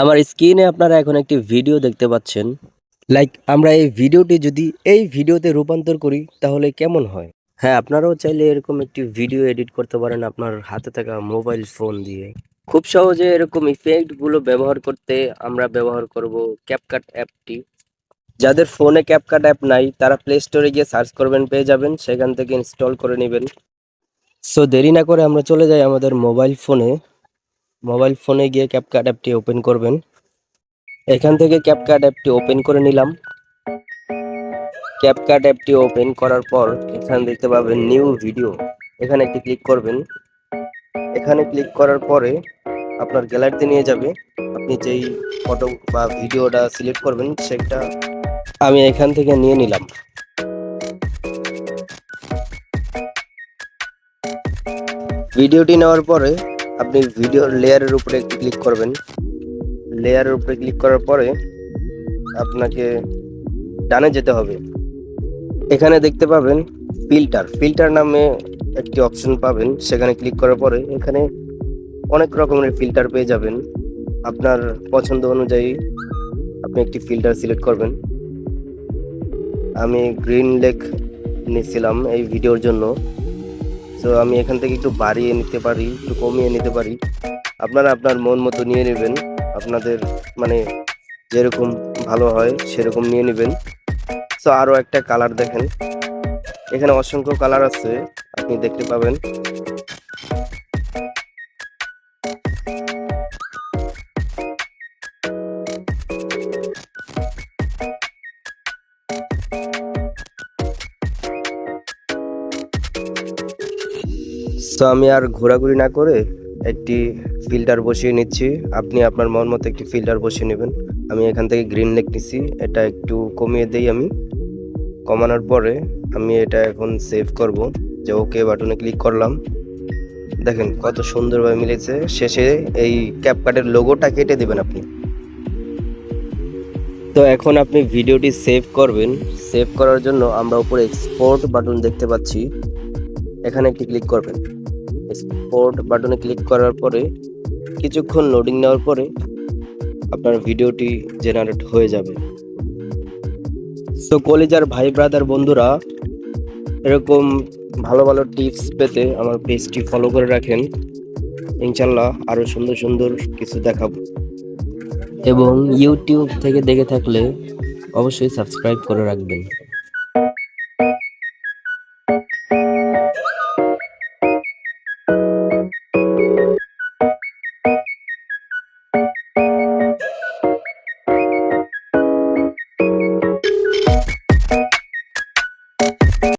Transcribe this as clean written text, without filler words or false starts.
আমার স্ক্রিনে আপনারা এখন একটি ভিডিও দেখতে পাচ্ছেন। আমরা এই ভিডিওটি যদি এই ভিডিওতে রূপান্তর করি তাহলে কেমন হয়? হ্যাঁ, আপনারাও চাইলে এরকম একটি ভিডিও এডিট করতে পারেন আপনার হাতে থাকা মোবাইল ফোন দিয়ে। খুব সহজে এরকম ইফেক্ট গুলো ব্যবহার করতে আমরা ব্যবহার করব ক্যাপকাট অ্যাপটি। যাদের ফোনে ক্যাপকাট অ্যাপ নাই তারা প্লে স্টোরে গিয়ে সার্চ করবেন, পেয়ে যাবেন, সেখান থেকে ইনস্টল করে নেবেন। সো দেরি না করে আমরা চলে যাই আমাদের মোবাইল ফোনে গিয়ে ক্যাপকাট অ্যাপটি ওপেন করবেন। এখান থেকে ক্যাপকাট অ্যাপটি ওপেন করে নিলাম। ক্যাপকাট অ্যাপটি ওপেন করার পর এখানে দেখতে পাবেন নিউ ভিডিও, এখানে একটি ক্লিক করবেন। এখানে ক্লিক করার পরে আপনার গ্যালারিতে নিয়ে যাবে। আপনি যেই ফটো বা ভিডিওটা সিলেক্ট করবেন সেটা আমি এখান থেকে নিয়ে নিলাম। ভিডিওটি নেওয়ার পরে আপনি ভিডিওর লেয়ারের উপরে একটি ক্লিক করবেন। লেয়ারের উপরে ক্লিক করার পরে আপনাকে ডানে যেতে হবে। এখানে দেখতে পাবেন ফিল্টার নামে একটি অপশন পাবেন, সেখানে ক্লিক করার পরে এখানে অনেক রকমের ফিল্টার পেয়ে যাবেন। আপনার পছন্দ অনুযায়ী আপনি একটি ফিল্টার সিলেক্ট করবেন। আমি গ্রিন লেক নিয়েছিলাম এই ভিডিওর জন্য। সো আমি এখান থেকে একটু বাড়িয়ে নিতে পারি, একটু কমিয়ে নিতে পারি। আপনারা আপনার মন মতো নিয়ে নেবেন, আপনাদের মানে যেরকম ভালো হয় সেরকম নিয়ে নেবেন। সো আরও একটা কালার দেখেন, এখানে অসংখ্য কালার আছে, আপনি দেখতে পাবেন। সো আমি আর ঘোরাঘুরি না করে একটি ফিল্টার বসিয়ে নিচ্ছি। আপনি আপনার মন মতো একটি ফিল্টার বসিয়ে নেবেন। আমি এখান থেকে গ্রিন লেক নিচ্ছি, এটা একটু কমিয়ে দেই। আমি কমানোর পরে আমি এটা এখন সেভ করব, যে ওকে বাটনে ক্লিক করলাম। দেখেন কত সুন্দরভাবে মিলেছে। শেষে এই ক্যাপকাটের লোগোটা কেটে দেবেন আপনি। তো এখন আপনি ভিডিওটি সেভ করবেন। সেভ করার জন্য আমরা উপরে এক্সপোর্ট বাটন দেখতে পাচ্ছি, এখানে একটি ক্লিক করবেন। এক্সপোর্ট বাটনে ক্লিক করার পরে কিছুক্ষণ লোডিং নেওয়ার পরে আপনার ভিডিওটি জেনারেট হয়ে যাবে। সো কলিজার ভাই ব্রাদার বন্ধুরা, এরকম ভালো ভালো টিপস পেতে আমার পেজটি ফলো করে রাখেন। ইনশাল্লাহ আরো সুন্দর সুন্দর কিছু দেখাবো। এবং ইউটিউব থেকে দেখে থাকলে অবশ্যই সাবস্ক্রাইব করে রাখবেন।